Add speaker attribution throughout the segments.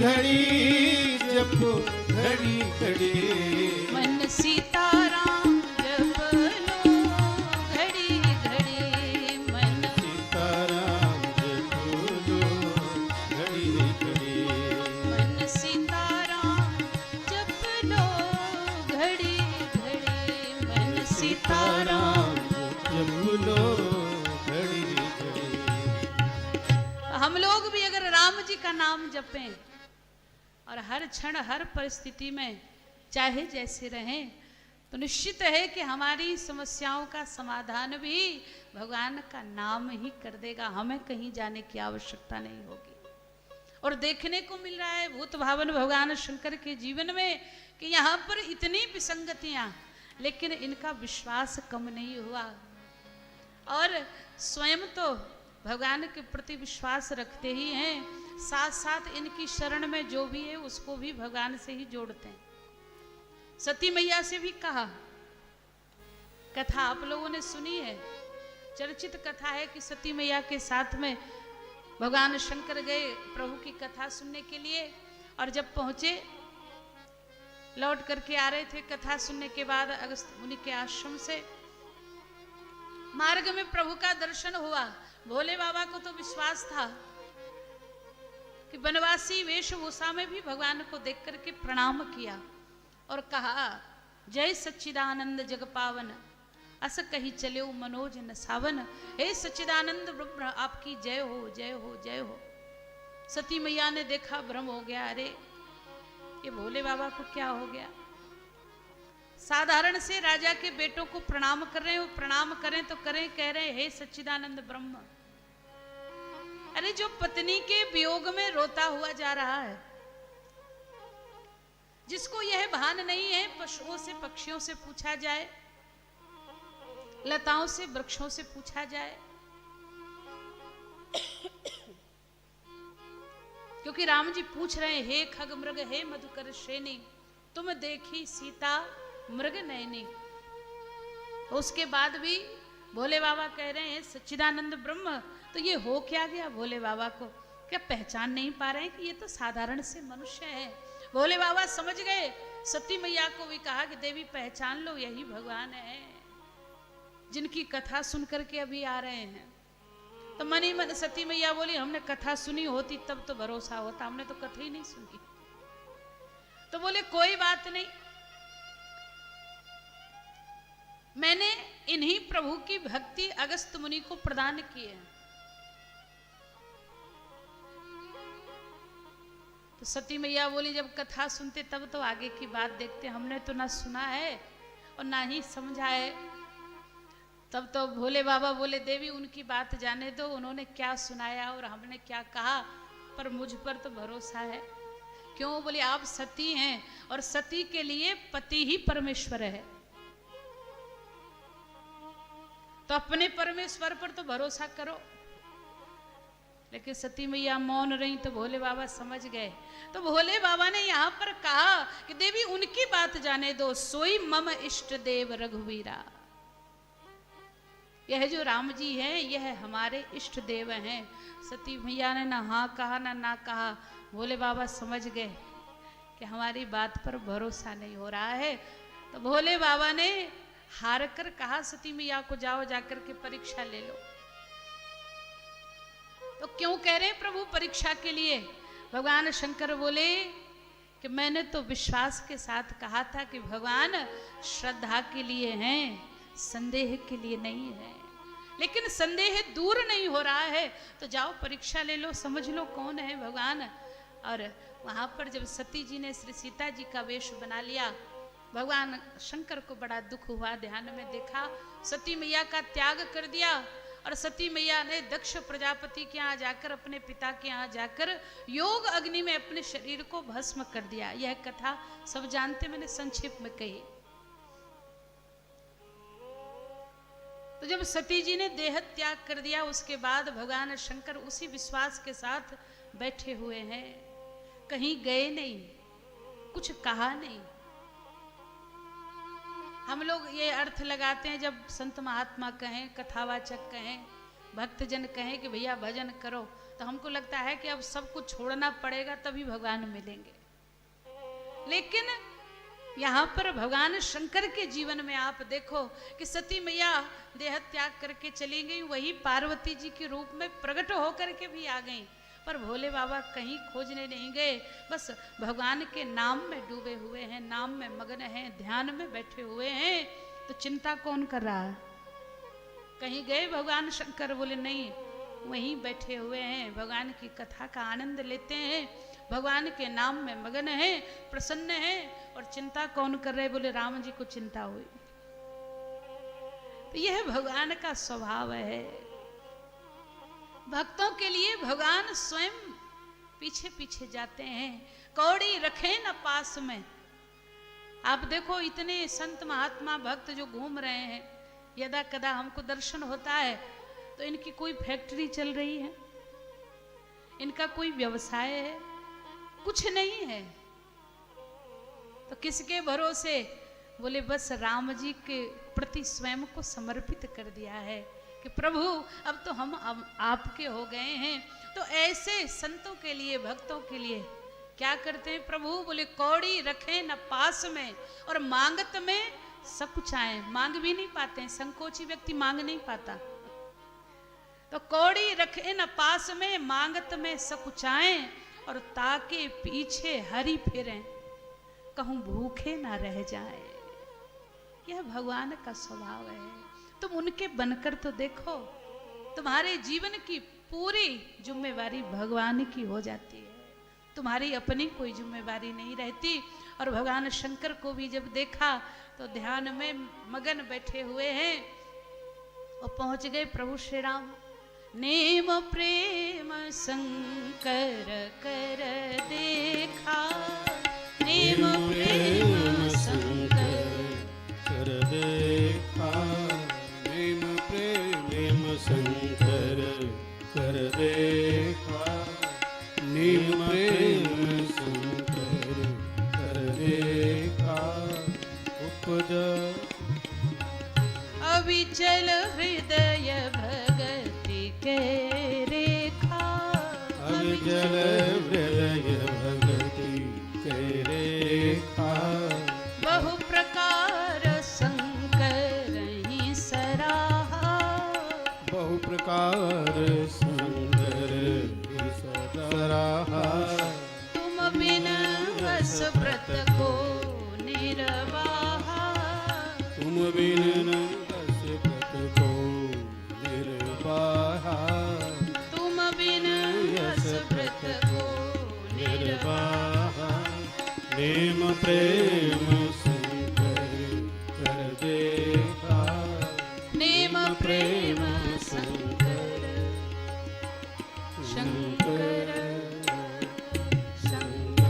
Speaker 1: घड़ी जपो घड़ी घड़ी
Speaker 2: मन सीताराम जप लो घड़ी घड़ी मन
Speaker 1: सीताराम जपो लो घड़ी घड़ी
Speaker 2: मन सीताराम जप लो घड़ी घड़ी मन सीताराम।
Speaker 1: जपो लो घड़ी घड़ी।
Speaker 2: हम लोग भी अगर राम जी का नाम जपें और हर क्षण हर परिस्थिति में चाहे जैसे रहें तो निश्चित है कि हमारी समस्याओं का समाधान भी भगवान का नाम ही कर देगा। हमें कहीं जाने की आवश्यकता नहीं होगी। और देखने को मिल रहा है भूत भावन भगवान शंकर के जीवन में कि यहाँ पर इतनी विसंगतियां, लेकिन इनका विश्वास कम नहीं हुआ और स्वयं तो भगवान के प्रति विश्वास रखते ही हैं, साथ साथ इनकी शरण में जो भी है उसको भी भगवान से ही जोड़ते हैं। सती मैया से भी कहा, कथा आप लोगों ने सुनी है, चर्चित कथा है कि सती मैया के साथ में भगवान शंकर गए प्रभु की कथा सुनने के लिए और जब पहुंचे लौट करके आ रहे थे कथा सुनने के बाद अगस्त मुनि के आश्रम से, मार्ग में प्रभु का दर्शन हुआ। भोले बाबा को तो विश्वास था कि वनवासी वेशभूषा में भी भगवान को देख करके प्रणाम किया और कहा, जय सच्चिदानंद जग पावन अस कही चले मनोज न सावन। हे सच्चिदानंद ब्रह्म आपकी जय हो जय हो जय हो। सती मैया ने देखा, भ्रम हो गया, अरे ये भोले बाबा को क्या हो गया। साधारण से राजा के बेटों को प्रणाम कर रहे हैं, वो प्रणाम करें तो करें, कह रहे हैं हे सच्चिदानंद ब्रह्म। अरे जो पत्नी के वियोग में रोता हुआ जा रहा है, जिसको यह भान नहीं है पशुओं से पक्षियों से पूछा जाए, लताओं से वृक्षों से पूछा जाए, क्योंकि राम जी पूछ रहे हैं, हे खग मृग हे मधुकर श्रेणी तुम देखी सीता मृग नयनी। उसके बाद भी भोले बाबा कह रहे हैं सच्चिदानंद ब्रह्म, तो ये हो क्या गया भोले बाबा को, क्या पहचान नहीं पा रहे हैं कि ये तो साधारण से मनुष्य है। भोले बाबा समझ गए। सती मैया को भी कहा कि देवी पहचान लो, यही भगवान है जिनकी कथा सुन करके अभी आ रहे हैं। तो मन ही मन सती मैया बोली, हमने कथा सुनी होती तब तो भरोसा होता, हमने तो कथा ही नहीं सुनी। तो बोले कोई बात नहीं, मैंने इन्हीं प्रभु की भक्ति अगस्त मुनि को प्रदान की है। तो सती मैया बोली, जब कथा सुनते तब तो आगे की बात देखते, हमने तो ना सुना है और ना ही समझा है। तब तो भोले बाबा बोले, देवी उनकी बात जाने दो, उन्होंने क्या सुनाया और हमने क्या कहा, पर मुझ पर तो भरोसा है। क्यों? बोले आप सती हैं और सती के लिए पति ही परमेश्वर है, तो अपने परमेश्वर पर तो भरोसा करो। लेकिन सती मैया मौन रही तो भोले बाबा समझ गए। तो भोले बाबा ने यहाँ पर कहा कि देवी उनकी बात जाने दो, सोई मम इष्ट देव रघुवीरा। यह जो राम जी हैं यह हमारे इष्ट देव हैं। सती मैया ने ना हाँ कहा ना कहा। भोले बाबा समझ गए कि हमारी बात पर भरोसा नहीं हो रहा है। तो भोले बाबा ने हार कर कहा सती मैया को, जाओ जाकर के परीक्षा ले लो। तो क्यों कह रहे प्रभु परीक्षा के लिए? भगवान शंकर बोले कि मैंने तो विश्वास के साथ कहा था कि भगवान श्रद्धा के लिए हैं, संदेह के लिए नहीं है। लेकिन संदेह दूर नहीं हो रहा है, तो जाओ परीक्षा ले लो, समझ लो कौन है भगवान। और वहां पर जब सती जी ने श्री सीता जी का वेश बना लिया, भगवान शंकर को बड़ा दुख हुआ। ध्यान में देखा, सती मैया का त्याग कर दिया और सती मैया ने दक्ष प्रजापति के यहाँ जाकर, अपने पिता के यहाँ जाकर योग अग्नि में अपने शरीर को भस्म कर दिया। यह कथा सब जानते, मैंने संक्षेप में कही। तो जब सती जी ने देह त्याग कर दिया, उसके बाद भगवान शंकर उसी विश्वास के साथ बैठे हुए हैं, कहीं गए नहीं, कुछ कहा नहीं। हम लोग ये अर्थ लगाते हैं जब संत महात्मा कहें, कथावाचक कहें भक्तजन कहें कि भैया भजन करो, तो हमको लगता है कि अब सब कुछ छोड़ना पड़ेगा तभी भगवान मिलेंगे। लेकिन यहाँ पर भगवान शंकर के जीवन में आप देखो कि सती मैया देह त्याग करके चली गई, वही पार्वती जी के रूप में प्रकट होकर के भी आ गई, पर भोले बाबा कहीं खोजने नहीं गए, बस भगवान के नाम में डूबे हुए हैं, नाम में मगन हैं, ध्यान में बैठे हुए हैं। तो चिंता कौन कर रहा है? कहीं गए भगवान शंकर? बोले नहीं, वहीं बैठे हुए हैं, भगवान की कथा का आनंद लेते हैं, भगवान के नाम में मगन है, प्रसन्न है। और चिंता कौन कर रहे? बोले राम जी को चिंता हुई। तो यह भगवान का स्वभाव है। भक्तों के लिए भगवान स्वयं पीछे पीछे जाते हैं, कौड़ी रखे न पास में। आप देखो इतने संत महात्मा भक्त जो घूम रहे हैं, यदा कदा हमको दर्शन होता है तो इनकी कोई फैक्ट्री चल रही है, इनका कोई व्यवसाय है? कुछ नहीं है। तो किसके भरोसे? बोले बस राम जी के प्रति स्वयं को समर्पित कर दिया है कि प्रभु अब तो हम अब आपके हो गए हैं। तो ऐसे संतों के लिए, भक्तों के लिए क्या करते हैं प्रभु? बोले कौड़ी रखे न पास में और मांगत में सकुचाएं। मांग भी नहीं पाते हैं, संकोची व्यक्ति मांग नहीं पाता। तो कौड़ी रखे न पास में, मांगत में सकुचाएं और ताके पीछे हरि फिरें, कहूं भूखे ना रह जाए। यह भगवान का स्वभाव है। तुम उनके बनकर तो देखो, तुम्हारे जीवन की पूरी जिम्मेवारी भगवान की हो जाती है, तुम्हारी अपनी कोई जिम्मेवारी नहीं रहती। और भगवान शंकर को भी जब देखा तो ध्यान में मगन बैठे हुए हैं और पहुंच गए प्रभु श्री राम। नेम प्रेम शंकर कर देखा, नेम प्रेम शंकर
Speaker 1: कर देखा, नेम प्रेम शंकर कर देखा, नेम प्रेम शंकर कर देखा। उपजा
Speaker 2: अविचल हृदय भगति के रेखा,
Speaker 1: अविचल हृदय भगति के रेखा।
Speaker 2: बहु प्रकार शंकर ही सराहा,
Speaker 1: बहु प्रकार शंकर ही सराहा।
Speaker 2: तुम बिन बस व्रत को निर्वाहा,
Speaker 1: तुम बिन बस व्रत को निर्वाहा।
Speaker 2: तुम बिन बस व्रत को निर्वाहा।
Speaker 1: नेम प्रेम शंकर कर देखा,
Speaker 2: नेम प्रेम शंकर शंकर शंकर।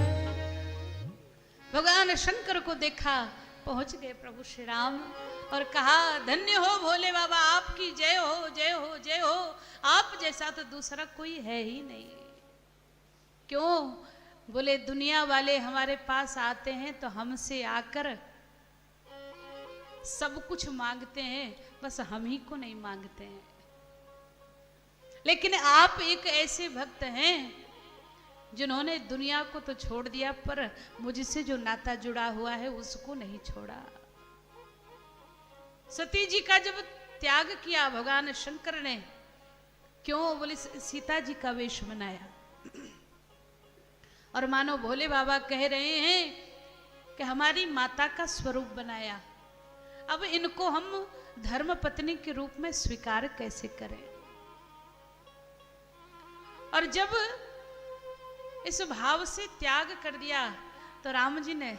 Speaker 2: भगवान शंकर को देखा, पहुंच गए प्रभु श्री राम और कहा धन्य हो भोले बाबा, आपकी जय हो जय हो जय हो। आप जैसा तो दूसरा कोई है ही नहीं। क्यों? बोले दुनिया वाले हमारे पास आते हैं तो हमसे आकर सब कुछ मांगते हैं, बस हम ही को नहीं मांगते हैं। लेकिन आप एक ऐसे भक्त हैं जिन्होंने दुनिया को तो छोड़ दिया, पर मुझसे जो नाता जुड़ा हुआ है उसको नहीं छोड़ा। सती जी का जब त्याग किया भगवान शंकर ने, क्यों? बोले सीता जी का वेश बनाया और मानो भोले बाबा कह रहे हैं कि हमारी माता का स्वरूप बनाया। अब इनको हम धर्म पत्नी के रूप में स्वीकार कैसे करें? और जब इस भाव से त्याग कर दिया तो राम जी ने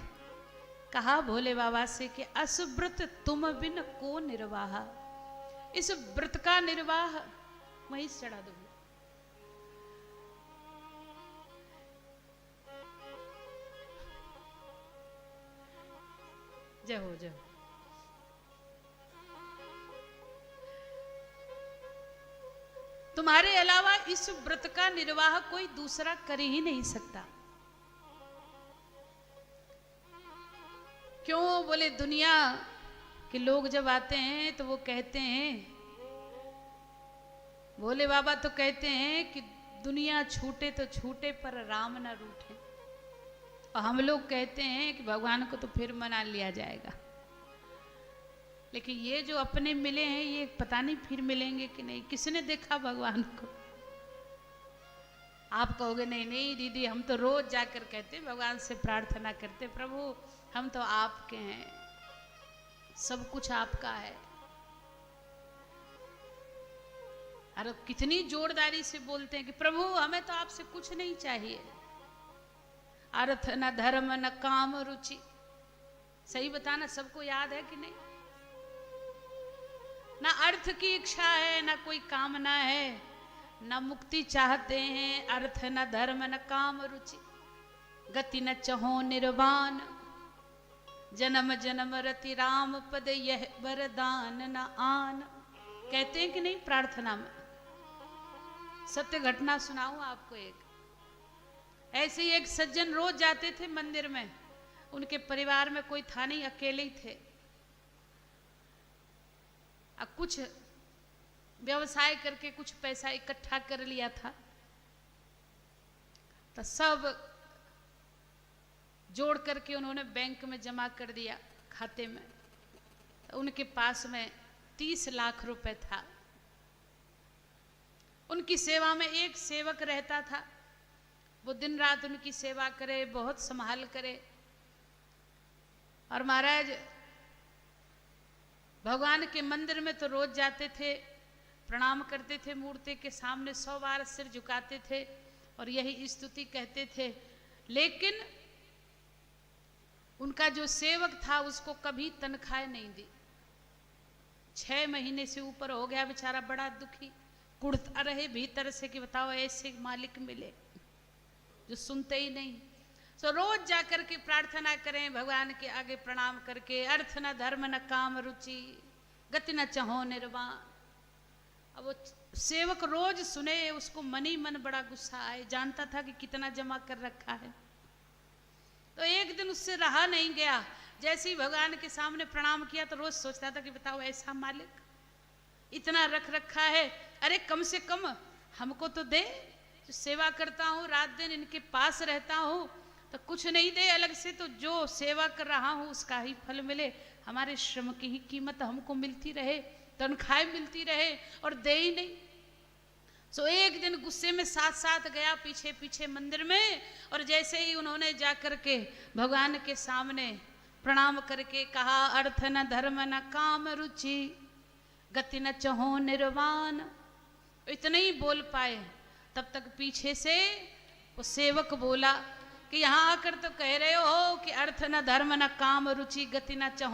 Speaker 2: कहा भोले बाबा से कि असव्रत तुम बिन को निर्वाह। इस व्रत का निर्वाह वहीं चढ़ा दूंगा। जय हो जय। तुम्हारे अलावा इस व्रत का निर्वाह कोई दूसरा कर ही नहीं सकता। क्यों? बोले दुनिया के लोग जब आते हैं तो वो कहते हैं भोले बाबा तो कहते हैं कि दुनिया छूटे तो छूटे पर राम ना रूठे, और हम लोग कहते हैं कि भगवान को तो फिर मना लिया जाएगा। लेकिन ये जो अपने मिले हैं ये पता नहीं फिर मिलेंगे कि नहीं। किसने देखा भगवान को? आप कहोगे नहीं नहीं दीदी, हम तो रोज जाकर कहते भगवान से प्रार्थना करते, प्रभु हम तो आपके हैं, सब कुछ आपका है। अरे कितनी जोरदारी से बोलते हैं कि प्रभु हमें तो आपसे कुछ नहीं चाहिए, अर्थ न धर्म न काम रुचि। सही बताना, सबको याद है कि नहीं? ना अर्थ की इच्छा है, ना कोई कामना है, न मुक्ति चाहते हैं, अर्थ न धर्म न काम रुचि, गति न चहो निर्वाण, जन्म जन्म रति राम पद यह वरदान न आन। कहते हैं कि नहीं प्रार्थना में? सत्य घटना सुनाऊं आपको एक। ऐसे ही एक सज्जन रोज जाते थे मंदिर में, उनके परिवार में कोई था नहीं, अकेले ही थे। अब कुछ व्यवसाय करके कुछ पैसा इकट्ठा कर लिया था, तो सब जोड़ करके उन्होंने बैंक में जमा कर दिया खाते में। तो उनके पास में 30 लाख रुपए था। उनकी सेवा में एक सेवक रहता था, वो दिन रात उनकी सेवा करे, बहुत संभाल करे। और महाराज भगवान के मंदिर में तो रोज जाते थे, प्रणाम करते थे, मूर्ति के सामने 100 बार सिर झुकाते थे और यही स्तुति कहते थे। लेकिन उनका जो सेवक था उसको कभी तनख्वाह नहीं दी। 6 महीने से ऊपर हो गया, बेचारा बड़ा दुखी, कुढ़ता रहे भीतर से कि बताओ ऐसे मालिक मिले जो सुनते ही नहीं। तो रोज जाकर के प्रार्थना करें भगवान के आगे प्रणाम करके, अर्थ न धर्म न काम रुचि, गति न चहो निर्वाण। अब वो सेवक रोज सुने, उसको मन ही मन बड़ा गुस्सा आए, जानता था कि कितना जमा कर रखा है। तो एक दिन उससे रहा नहीं गया, जैसे ही भगवान के सामने प्रणाम किया तो रोज सोचता था कि बताओ ऐसा मालिक इतना रख रखा है, अरे कम से कम हमको तो दे, जो सेवा करता हूँ रात दिन इनके पास रहता हूँ, तो कुछ नहीं दे अलग से, तो जो सेवा कर रहा हूँ उसका ही फल मिले, हमारे श्रम की ही कीमत हमको मिलती रहे, तनख्वाह मिलती रहे, और दे ही नहीं। सो एक दिन गुस्से में साथ साथ गया पीछे पीछे मंदिर में, और जैसे ही उन्होंने जाकर के भगवान के सामने प्रणाम करके कहा, अर्थ न धर्म न काम रुचि, गति न चहो निर्वाण, इतने ही बोल पाए। तब तक पीछे से वो सेवक बोला कि यहाँ आकर तो कह रहे हो कि अर्थ न धर्म न काम रुचि, गति न चहो